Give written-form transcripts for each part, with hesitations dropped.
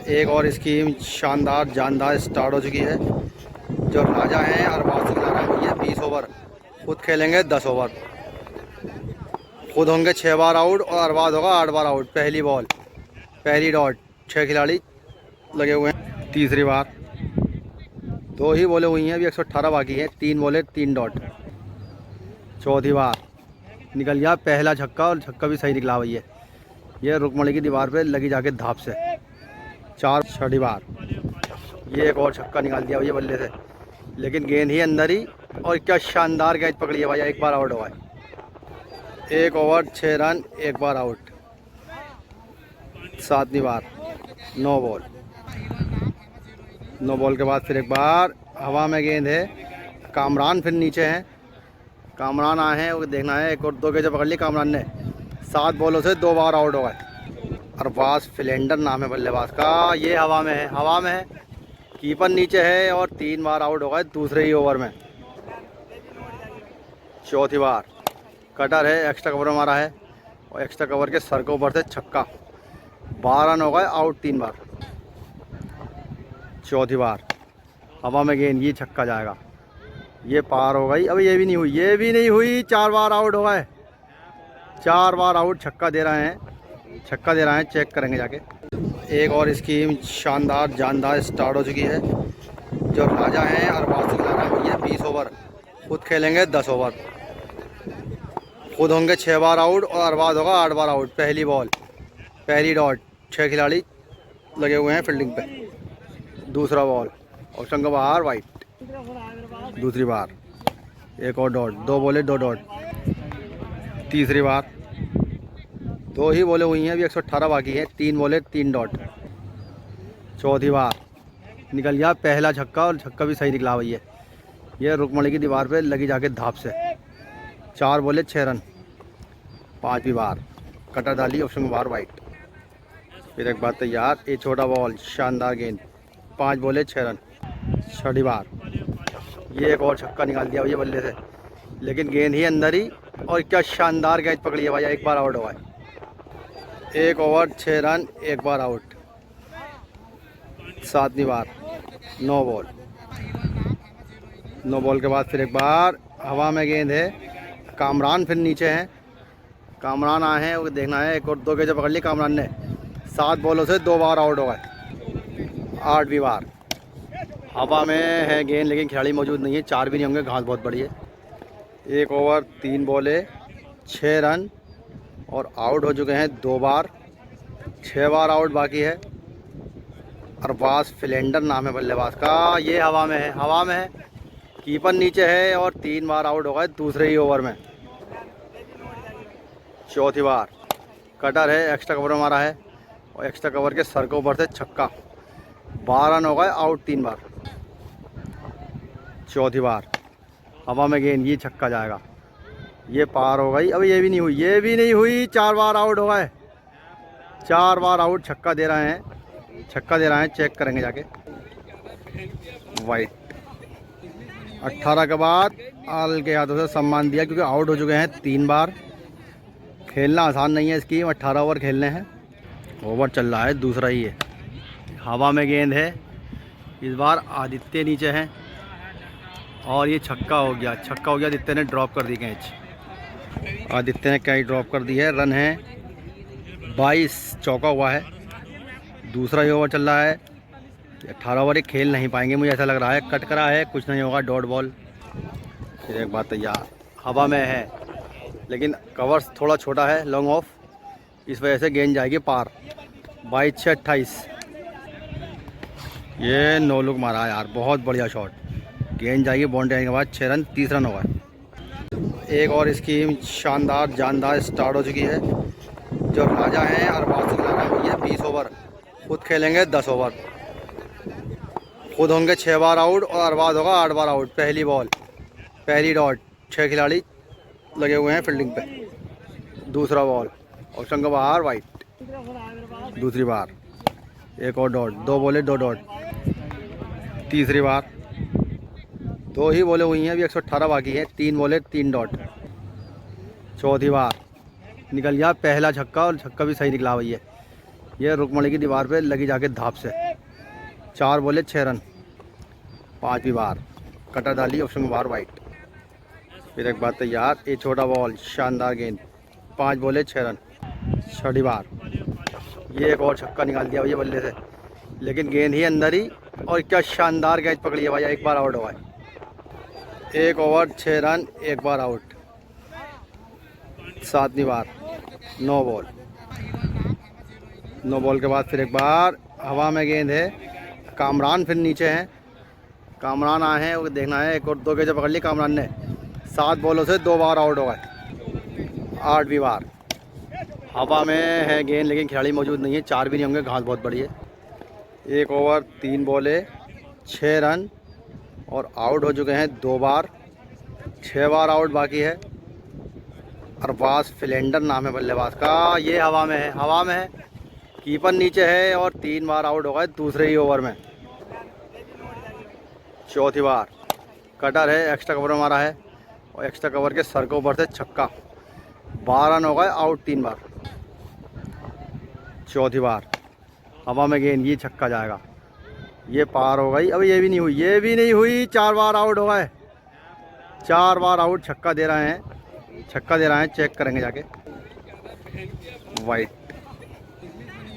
एक और स्कीम शानदार जानदार स्टार्ट हो चुकी है। जो राजा हैं अरबाज से खिलाना है भैया 20 ओवर, खुद खेलेंगे 10 ओवर। खुद होंगे 6 बार आउट और अरबाज होगा 8 बार आउट। पहली बॉल, पहली डॉट। 6 खिलाड़ी लगे हुए हैं। तीसरी बार, 2 ही बॉलें हुई हैं, अभी 118 बाकी है। 3 बॉलें 3 डॉट। चौथी बार निकल गया पहला छक्का, और छक्का भी सही निकला भैया। ये रुकमणी की दीवार पे लगी जाके धाप से। 4। छठी बार ये एक और छक्का निकाल दिया भैया बल्ले से, लेकिन गेंद ही अंदर ही। और क्या शानदार कैच पकड़ी है भैया, 1 बार आउट हुआ है। 1 ओवर 6 रन, 1 बार आउट। 7वीं बार 9 बॉल। 9 बॉल के बाद फिर एक बार हवा में गेंद है। कामरान फिर नीचे हैं, कामरान आए हैं, वो देखना है। एक और 2 कैचे पकड़ ली कामरान ने। 7 बॉलों से 2 बार आउट हो गए। अरबाज फिलेंडर नाम है बल्लेबाज का। ये हवा में है, हवा में है, कीपर नीचे है, और 3 बार आउट हो गए दूसरे ही ओवर में। चौथी बार कटर है, एक्स्ट्रा कवर मारा है, और एक्स्ट्रा कवर के सर के ऊपर से छक्का। 12 रन हो गए, आउट 3 बार। चौथी बार हवा में गेंद, ये छक्का जाएगा। ये पार हो गई, अब ये भी नहीं हुई, ये भी नहीं हुई। 4 बार आउट हो गए, 4 बार आउट। छक्का दे रहे हैं, छक्का दे रहे हैं, चेक करेंगे जाके। एक और स्कीम शानदार जानदार स्टार्ट हो चुकी है। जो राजा हैं अरबाज से खिलाना है भैया 20 ओवर, खुद खेलेंगे 10 ओवर। खुद होंगे 6 बार आउट और अरबाज होगा 8 बार आउट। पहली बॉल, पहली डॉट। 6 खिलाड़ी लगे हुए हैं फील्डिंग पे। दूसरा बॉल, ऑप्शन का बाहर, वाइट। दूसरी बार एक और डॉट। 2 बॉले 2 डॉट। तीसरी बार, 2 ही बॉलें हुई हैं, अभी 118 बाकी है। 3 बॉले 3 डॉट। चौथी बार निकल गया पहला छक्का, और छक्का भी सही निकला भैया। ये रुकमणी की दीवार पे लगी जाके धाप से। 4 बॉले 6 रन। 5वीं बार कटर डाली, ऑप्शन के बाहर, वाइट। फिर एक बार तैयार, ये छोटा बॉल, शानदार गेंद। 5 बॉले 6 रन। 6ठी बार ये एक और छक्का निकाल दिया भैया बल्ले से, लेकिन गेंद ही अंदर ही। और क्या शानदार कैच पकड़ी है भैया, 1 बार आउट हुआ है। 1 ओवर 6 रन, 1 बार आउट। 7वीं बार 9 बॉल। 9 बॉल के बाद फिर एक बार हवा में गेंद है। कामरान फिर नीचे हैं, कामरान आए हैं, वो देखना है। एक और 2 कैचे पकड़ ली कामरान ने। 7 बॉलों से 2 बार आउट हो गए। 8वीं बार हवा में है गेंद, लेकिन खिलाड़ी मौजूद नहीं है। 4 भी नहीं होंगे, घास बहुत बड़ी है। 1 ओवर 3 बॉले 6 रन, और आउट हो चुके हैं 2 बार। 6 बार आउट बाकी है। अरबाज फिलेंडर नाम है बल्लेबाज का। ये हवा में है, हवा में है, कीपर नीचे है, और 3 बार आउट हो गए दूसरे ही ओवर में। चौथी बार कटर है, एक्स्ट्रा कवर मारा है, और एक्स्ट्रा कवर के सर के ऊपर से छक्का। 12 रन हो गए, आउट 3 बार। चौथी बार हवा में गेंद, ये छक्का जाएगा। ये पार हो गई, अब ये भी नहीं हुई, ये भी नहीं हुई। 4 बार आउट हो गए, 4 बार आउट। छक्का दे रहे हैं, छक्का दे रहे हैं, चेक करेंगे जाके। वाइट। 18 के बाद आल के हाथों से सम्मान दिया, क्योंकि आउट हो चुके हैं 3 बार। खेलना आसान नहीं है इसकी, 18 ओवर खेलने हैं। ओवर चल रहा है, दूसरा ही है। हवा में गेंद है, इस बार आदित्य नीचे हैं, और ये छक्का हो गया, छक्का हो गया। आदित्य ने ड्रॉप कर दी कैच, आदित्य ने कैच ड्रॉप कर दी है। रन है 22, चौका हुआ है। दूसरा ही ओवर चल रहा है। 18 ओवर खेल नहीं पाएंगे, मुझे ऐसा लग रहा है। कट करा है, कुछ नहीं होगा, डॉट बॉल। फिर एक बार तैयार, हवा में है, लेकिन कवर थोड़ा छोटा है, लॉन्ग ऑफ, इस वजह से गेंद जाएगी पार। 22 6 28। ये नो लुक मारा है यार, बहुत बढ़िया शॉट। गेंद जाएगी बाउंड्री आने के बाद। 6 रन, 30 रन होगा। एक और स्कीम शानदार जानदार स्टार्ट हो चुकी है। जो राजा हैं अरबाज से खिलाना है भैया 20 ओवर, खुद खेलेंगे 10 ओवर। खुद होंगे 6 बार आउट, और अरबाज होगा 8 बार आउट। पहली बॉल, पहली डॉट। 6 खिलाड़ी लगे हुए हैं फील्डिंग पे। दूसरा बॉल, ऑप्शन का बाहर, वाइट। दूसरी बार एक और डॉट। 2 बॉले 2 डॉट। तीसरी बार, 2 ही बॉलें हुई हैं, अभी 118 बाकी है। 3 बॉले 3 डॉट। चौथी बार निकल गया पहला छक्का, और छक्का भी सही निकला भैया। ये रुकमणी की दीवार पे लगी जाके धाप से। 4 बॉले 6 रन, 5वीं बार कटर डाली ऑप्शन में बाहर वाइट। फिर एक बार तैयार, ये छोटा बॉल शानदार गेंद, 5 बॉले 6 रन, 6ठी बार। ये एक और छक्का निकाल दिया भैया बल्ले से, लेकिन गेंद ही अंदर ही। और क्या शानदार कैच पकड़ी है भैया, एक बार आउट हुआ है। 1 ओवर 6 रन, 1 बार आउट। 7वीं बार 9 बॉल। 9 बॉल के बाद फिर एक बार हवा में गेंद है। कामरान फिर नीचे हैं, कामरान आए हैं, वो देखना है। एक और 2 कैचे पकड़ ली कामरान ने। 7 बॉलों से 2 बार आउट हो गए। 8वीं बार हवा में है गेंद, लेकिन खिलाड़ी मौजूद नहीं है। 4 भी नहीं होंगे, घास बहुत बड़ी है। 1 ओवर 3 बॉले 6 रन और आउट हो चुके हैं 2 बार। 6 बार आउट बाकी है। अरबाज फिलेंडर नाम है बल्लेबाज का। ये हवा में है, हवा में है, कीपर नीचे है और 3 बार आउट हो गए दूसरे ही ओवर में। 4थी बार कटर है, एक्स्ट्रा कवर में मारा है और एक्स्ट्रा कवर के सर के ऊपर से छक्का। 12 रन हो गए, आउट 3 बार। 4थी बार हवा में गेंद, ये छक्का जाएगा। ये पार हो गई, अब ये भी नहीं हुई, ये भी नहीं हुई। 4 बार आउट हो गए, 4 बार आउट। छक्का दे रहे हैं, छक्का दे रहे हैं, चेक करेंगे जाके। वाइट।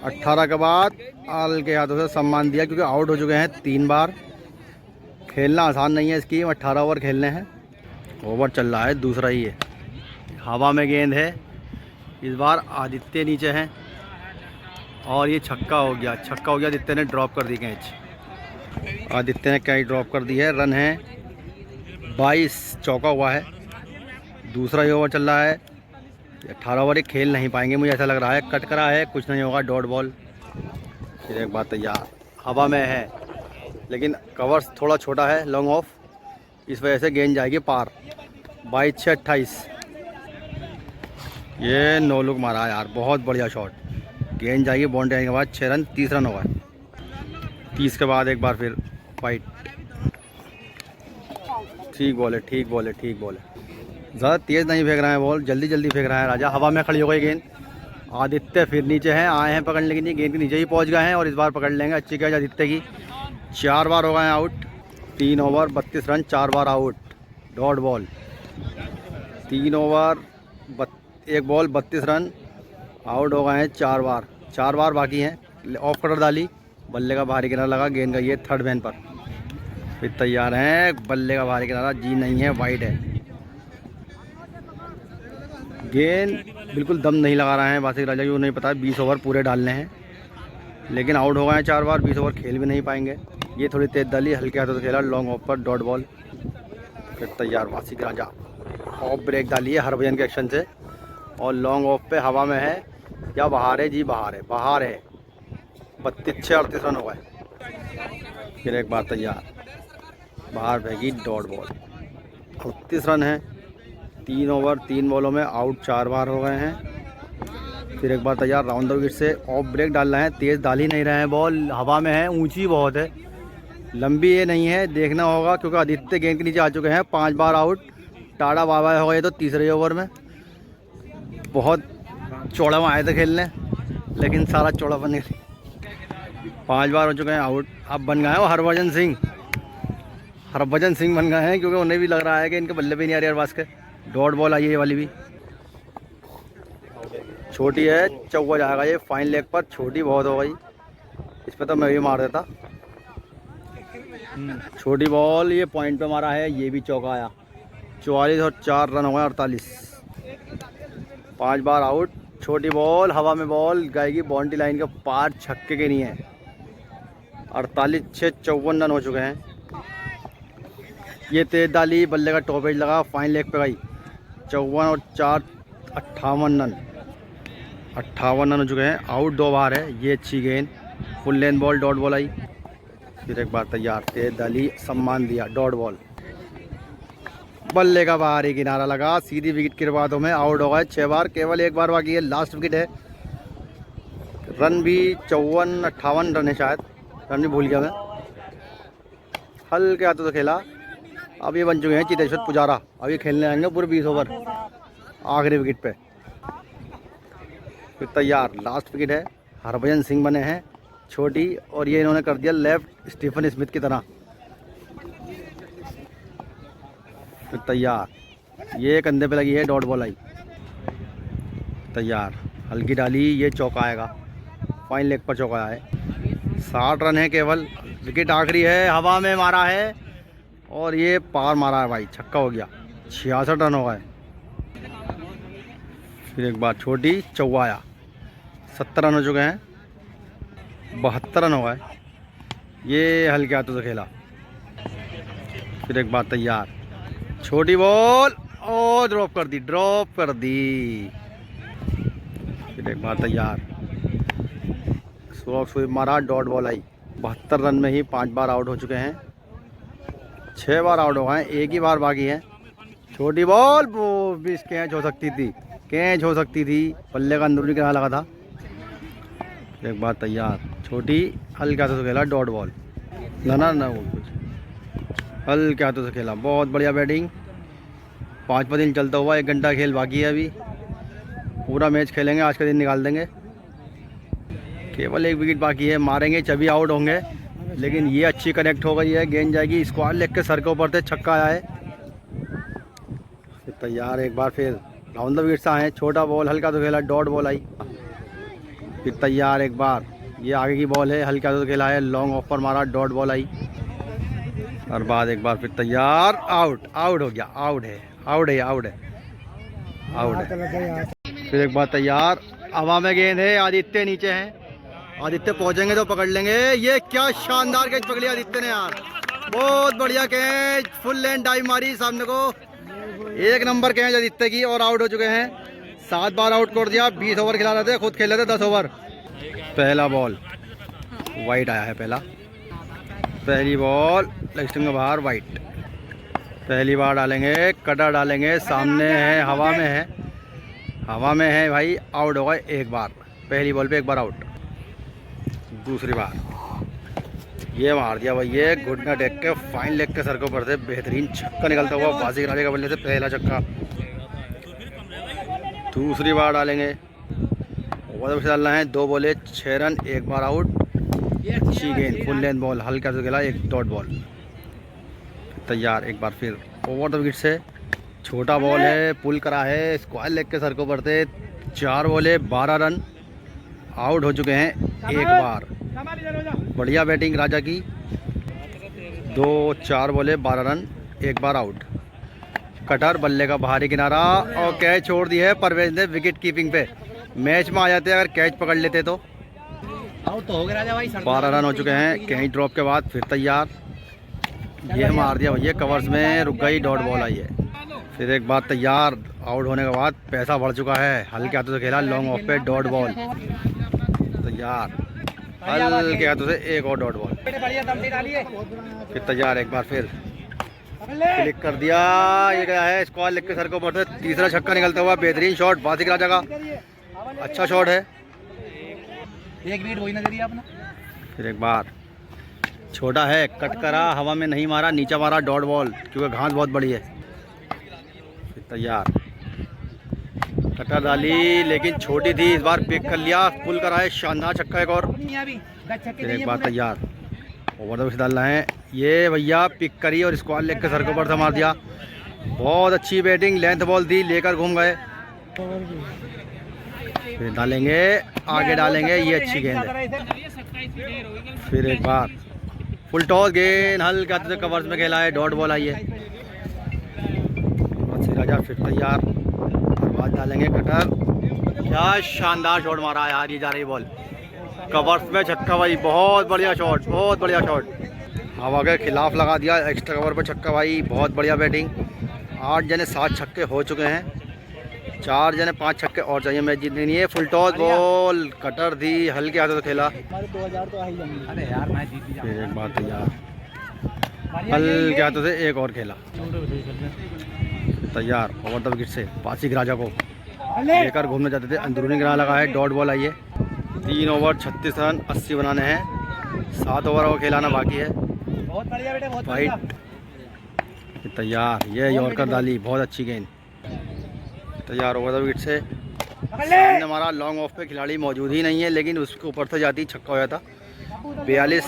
18 के बाद आल के हाथों से सम्मान दिया, क्योंकि आउट हो चुके हैं 3 बार। खेलना आसान नहीं है इसकी, 18 ओवर खेलने हैं। ओवर चल रहा है दूसरा ही है। हवा में गेंद है, इस बार आदित्य नीचे हैं और ये छक्का हो गया, छक्का हो गया। आदित्य ने ड्रॉप कर दी कैच, आदित्य ने कैच ड्रॉप कर दी है। रन है 22, चौका हुआ है। दूसरा ही ओवर चल रहा है। 18 ओवर खेल नहीं पाएंगे मुझे ऐसा लग रहा है। कट करा है, कुछ नहीं होगा, डॉट बॉल। फिर एक बार तैयार, हवा में है लेकिन कवर थोड़ा छोटा है, लॉन्ग ऑफ, इस वजह से गेंद जाएगी पार। 22-6-28। ये नो लुक मारा यार, बहुत बढ़िया शॉट। गेंद जाएगी बाउंड्री आने के बाद। 6 रन, 30 रन होगा। 30 के बाद एक बार फिर वाइट। ठीक बॉल है, ठीक बॉल है, ठीक बॉल है। ज़्यादा तेज़ नहीं फेंक रहा है बॉल, जल्दी जल्दी फेंक रहा है राजा। हवा में खड़ी हो गई गेंद। आदित्य फिर नीचे हैं, आए हैं पकड़ने के लिए, गेंद के नीचे ही पहुंच गए हैं और इस बार पकड़ लेंगे। अच्छी कैच आदित्य की। 4 बार हो गए हैं आउट। 3 ओवर 32 रन, 4 बार out, dot ball. 3 over 1 ball 32 run, out हो गए हैं 4 बार। 4 बार बाकी हैं। ऑफ कटर डाली, बल्ले का भारी किनारा लगा, गेंद का ये थर्ड मैन पर। फिर तैयार हैं, बल्ले का भारी किनारा जी नहीं है, वाइड है। गेंद बिल्कुल दम नहीं लगा रहे हैं वासिक राजा, को नहीं पता 20 ओवर पूरे डालने हैं, लेकिन आउट हो गए हैं 4 बार। 20 ओवर खेल भी नहीं पाएंगे। ये थोड़ी तेज डाली, हल्के हाथों से खेला, लॉन्ग ऑफ पर, डॉट बॉल। फिर तैयार वासिक राजा, ऑफ ब्रेक डाली है हरभजन के एक्शन से और लॉन्ग ऑफ पे हवा में है या बाहर है जी, बाहर है, बाहर है। 32-38 रन हो गए। फिर एक बार तैयार, बाहर फेंकी, डॉट बॉल। 38 रन है। 3 ओवर 3 बॉलों में आउट 4 बार हो गए हैं। फिर एक बार तैयार, राउंड द विकेट से ऑफ ब्रेक डाल रहे हैं, तेज़ डाल ही नहीं रहे हैं। बॉल हवा में है, ऊंची बहुत है, लंबी ये नहीं है, देखना होगा क्योंकि आदित्य गेंद के नीचे आ चुके हैं। 5 बार आउट, टाड़ा बाबा हो गए तो तीसरे ओवर में। बहुत चौड़ा में आए थे खेलने, लेकिन सारा चौड़ा बन गया। 5 बार हो चुके हैं आउट। अब बन गए हैं वो हरभजन सिंह, हरभजन सिंह बन गए हैं, क्योंकि उन्हें भी लग रहा है कि इनके बल्ले भी नहीं आ रही अरबाज के। डॉट बॉल आई है ये वाली भी, छोटी है, चौका जाएगा ये फाइन लेग पर। छोटी बहुत हो गई, इस पर तो मैं भी मार देता। छोटी बॉल, ये पॉइंट पे मारा है, ये भी चौका आया। 44 और 4 रन हो गए, 48। 5 बार आउट। छोटी बॉल, हवा में बॉल गाएगी बाउंड्री लाइन के पार, छक्के के नहीं है। 48-6 54 रन हो चुके हैं। ये तेज डाली, बल्ले का टॉप एज लगा, फाइन लेग पे गई। 54 और 4 58 रन, 58 रन हो चुके हैं। आउट 2 बार है। ये अच्छी गेंद, full length ball, dot ball आई। फिर एक बार तैयार, तेज डाली, सम्मान दिया, डॉट बॉल। बल्ले का बाहरी किनारा लगा, सीधी विकेट के बातों में आउट हो गए 6 बार। केवल 1 बार बाकी है, लास्ट विकेट है। रन भी 54-58 रन है शायद, रन भी भूल गया मैं, हल्के हाथों से खेला। अब ये बन चुके हैं चेतेश्वर पुजारा, अब ये खेलने आएंगे पूरे 20 ओवर आखिरी विकेट पे। फिर तैयार, लास्ट विकेट है। हरभजन सिंह बने हैं छोटी, और ये इन्होंने कर दिया लेफ्ट स्टीफन स्मिथ की तरह। फिर तैयार, ये कंधे पे लगी है, डॉट बॉल आई। तैयार, हल्की डाली, ये चौका आएगा, फाइन लेग पर चौका है। 60 रन है केवल, विकेट आखिरी है, हवा में मारा है और ये पार मारा है भाई, छक्का हो गया। 66 रन हो गए। फिर एक बार छोटी, चौवा आया। 70 रन हो चुके हैं, 72 रन हो गए। ये हल्के हाथों से खेला। फिर एक बार तैयार, छोटी बॉल और ड्रॉप कर दी, ड्रॉप कर दी। फिर एक बार तैयार, स्ट्रोक स्वीप मारा, डॉट बॉल आई। 72 रन में ही 5 बार आउट हो चुके हैं, 6 बार आउट हो गए, एक ही बार बाकी है। छोटी बॉल वो भी कैच हो सकती थी, कैच हो सकती थी, पल्ले का अंदरूनी किनारा लगा था। एक बार तैयार, छोटी हल्के हाथों से खेला, डॉट बॉल ना वो कुछ हल्के हाथों से खेला। बहुत बढ़िया बैटिंग। 5 दिन चलता हुआ, 1 घंटा खेल बाकी है अभी। पूरा मैच खेलेंगे, आज का दिन निकाल देंगे। केवल 1 विकेट बाकी है, मारेंगे तभी आउट होंगे। लेकिन ये अच्छी कनेक्ट हो गई है, गेंद जाएगी स्क्वायर लेग के सर के ऊपर से, छक्का आया है। फिर तैयार, एक बार फिर राउंड द विकेट्स आए। छोटा बॉल हल्का तो खेला, डॉट बॉल आई। फिर तैयार, एक बार ये आगे की बॉल है, हल्का तो खेला है, लॉन्ग ऑफ पर मारा, डॉट बॉल आई। और बाद एक बार फिर तैयार, आउट, आउट हो गया, आउट है, आउट है, आउट है, आउट है। फिर एक बार तैयार, हवा में गेंद है, आदित्य नीचे है, आदित्य पहुंचेंगे तो पकड़ लेंगे। ये क्या शानदार कैच पकड़ी आदित्य ने यार, बहुत बढ़िया कैच, फुल लेंथ डाइव मारी सामने को, 1 नंबर कैच आदित्य की। और आउट हो चुके हैं, 7 बार आउट कर दिया। 20 ओवर खिला रहे थे, खुद खेल रहे थे 10 ओवर। पहला बॉल वाइट आया है, पहली बॉल लेग स्टंप के बाहर, वाइट। पहली बार डालेंगे, कटर डालेंगे, सामने है, हवा में है, हवा में है भाई, आउट हो गए 1 बार। पहली बॉल पे 1 बार आउट। दूसरी बार ये मार दिया भाई, ये घुटना टेक के फाइन लेग के सर के ऊपर से बेहतरीन छक्का निकलता हुआ, बाजी राजे का बल्ले से पहला छक्का। दूसरी बार डालेंगे, ओवर से डालना है, 2 बॉले 6 रन, 1 बार आउट। अच्छी गेंद, फुल लेंथ बॉल, हल्का से खेला, 1 डॉट बॉल। तैयार, एक बार फिर ओवर द विकेट से, छोटा बॉल है, पुल करा है, स्क्वायर लेग के सर के ऊपर से, 4 बॉले 12 रन, आउट हो चुके हैं 1 बार। बढ़िया बैटिंग राजा की, 4 बॉले 12 रन, 1 बार आउट। कटर बल्ले का बाहरी किनारा, और कैच छोड़ दी है परवेज ने विकेट कीपिंग पे। मैच में आ जाते अगर कैच पकड़ लेते तो। आउट तो हो गया राजा भाई। 12 रन हो चुके हैं, कैच ड्रॉप के बाद। फिर तैयार, ये मार दिया भैया, कवर्स में रुक गई, डॉट बॉल आई है। फिर एक बार तैयार, आउट होने के बाद पैसा बढ़ चुका है, हल्के हाथों से खेला, लॉन्ग ऑफ पे, डॉट बॉल। तैयार, हल्के हाथों से 1 और डॉट बॉल। फिर तैयार, एक बार फिर क्लिक कर दिया, ये गया है स्क्वायर लेग के सर के ऊपर से, तीसरा छक्का निकलता हुआ, बेहतरीन शॉट, बासिक राजा का अच्छा शॉट है। 1 विकेट वही ना दे दिया आपने। फिर एक बार छोटा है, कट करा, हवा में नहीं मारा, नीचे मारा, डॉट बॉल, क्योंकि घास बहुत बड़ी है। फिर तैयार, कटर डाली लेकिन छोटी थी, इस बार पिक कर लिया, पुल करा है, शानदार छक्का एक और। फिर एक बार तैयार, ओवर द विकेट डालना है, ये भैया पिक करी और स्क्वायर लेग के सर के ऊपर से मार दिया। बहुत अच्छी बैटिंग, लेंथ बॉल थी, लेकर घूम गए। फिर डालेंगे, आगे डालेंगे, ये अच्छी गेंद है। फिर एक बार फुल टॉस गेंद, हल्के हाथों से कवर्स में खेला है, डॉट बॉल आई है। राजा फिर तैयार, बाद डालेंगे कटर, क्या शानदार शॉट मारा है यार, ये जा रही बॉल कवर्स में, छक्का भाई, बहुत बढ़िया शॉट, बहुत बढ़िया शॉट, हवा के खिलाफ लगा दिया, एक्स्ट्रा कवर पर छक्का भाई, बहुत बढ़िया बैटिंग। 8 जने 7 छक्के हो चुके हैं, 4 जने 5 छक्के और चाहिए मैच जीतने के लिए। फुल टॉस बॉल, कटर थी, हल्के हाथों से खेला। फिर एक बार तैयार, हल्के हाथों से 1 और खेला। तैयार, ओवर द विकेट से बासिक राजा को लेकर घूमने जाते थे, अंदरूनी किनारा लगा है, डॉट बॉल आई है। 3 ओवर 36 रन, 80 बनाने हैं, 7 ओवर और खिलाना बाकी है। वाइट, तैयार, ये यॉर्कर डाली, बहुत अच्छी गेंद। तैयार, ओवर द विकेट से सामने हमारा लॉन्ग ऑफ पे खिलाड़ी मौजूद ही नहीं है, लेकिन उसके ऊपर से जाती छक्का हो जाता। 42।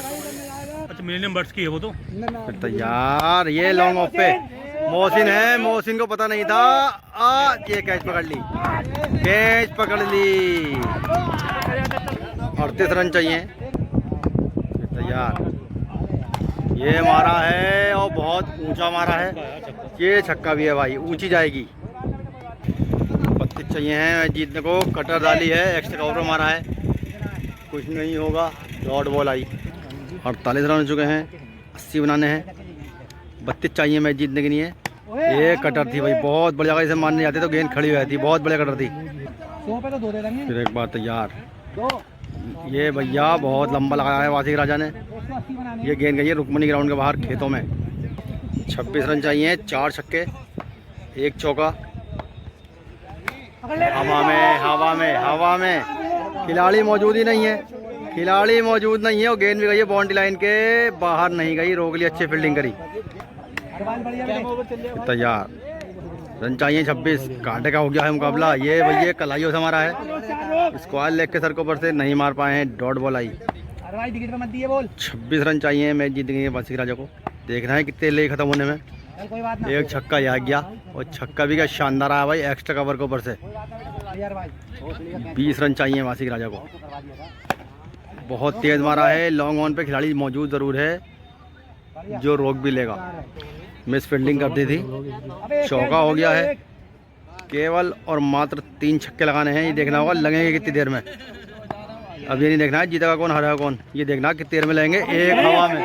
अच्छा मिलेनियम बर्ड्स की है वो तो। फिर तो यार ये लॉन्ग ऑफ पे मोहसिन है, मोहसिन को पता नहीं था। ये कैच पकड़ ली, कैच पकड़ ली। 38 रन चाहिए। फिर तो यार ये मारा है और बहुत ऊंचा मारा है। ये छक्का भी है भाई, ऊंची जाएगी। 32 चाहिए हैं जीतने को। कटर डाली है, एक्स्ट्रा कवर मारा है, कुछ नहीं होगा। डॉट बॉल आई। 48 रन हो चुके हैं, 80 बनाने हैं। 32 चाहिए मैच जीतने के लिए। ये कटर थी भाई, बहुत बढ़िया जगह से मारने जाते तो गेंद खड़ी हो जाती, बहुत बढ़िया कटर थी। फिर एक बार तैयार। ये भैया बहुत लंबा लगाया है वासिक राजा ने। ये गेंद गई है रुक्मणी ग्राउंड के बाहर खेतों में। 26 रन चाहिए, 4 छक्के, 1 चौका। हवा में, हवा में, हवा में खिलाड़ी मौजूद ही नहीं है, खिलाड़ी मौजूद नहीं है। और गेंद भी गई है बाउंड्री लाइन के बाहर, नहीं गई, रोक ली, अच्छी फील्डिंग करी। तैयार। रन चाहिए 26, कांटे का हो गया है मुकाबला। ये भैया कलाइयों से हमारा है, स्क्वायर लेग के सर के ऊपर से नहीं मार पाए हैं। डॉट बॉल आई। 26 रन चाहिए मैच जीतने के लिए वासिक राजा को। देखना है कितने ले खत्म होने में। एक छक्का आ गया, और छक्का भी क्या शानदार आया भाई, एक्स्ट्रा कवर के ऊपर से। 20 रन चाहिए वासिक राजा को। बहुत तेज मारा है, लॉन्ग ऑन पे खिलाड़ी मौजूद जरूर है जो रोक भी लेगा। मिस फील्डिंग कर दी थी, चौका हो गया है। केवल और मात्र 3 छक्के लगाने हैं। ये देखना होगा लगेंगे कितनी देर में। अब ये नहीं देखना है जीतेगा कौन हारेगा कौन, ये देखना कितनी देर में लगेंगे। एक हवा में,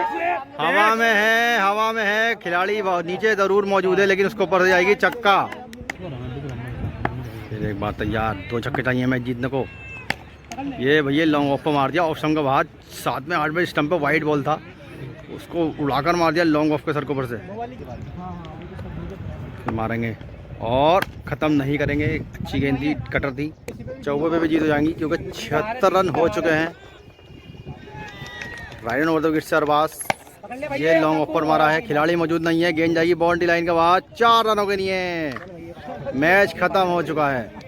हवा में है, हवा में है। खिलाड़ी नीचे जरूर मौजूद है, लेकिन उसके ऊपर से जाएगी छक्का। फिर एक बार तैयार। 2 छक्के चाहिए मैच जीतने को। ये भैया लॉन्ग ऑफ पर मार दिया, ऑफ स्टंप के बाद। 7 में 8 में स्टंप पे वाइड बॉल था, उसको उड़ाकर मार दिया लॉन्ग ऑफ के सर के ऊपर से। फिर मारेंगे और ख़त्म नहीं करेंगे। अच्छी गेंद थी, कटर थी। चौके पे भी जीत हो जाएंगी क्योंकि 76 रन हो चुके हैं। राइडन ओवर द विकेट से अरबाज। ये लॉन्ग ऑफ पर मारा है, खिलाड़ी मौजूद नहीं है। गेंद जाएगी बाउंड्री लाइन के बाद। 4 रनों के लिए मैच खत्म हो चुका है।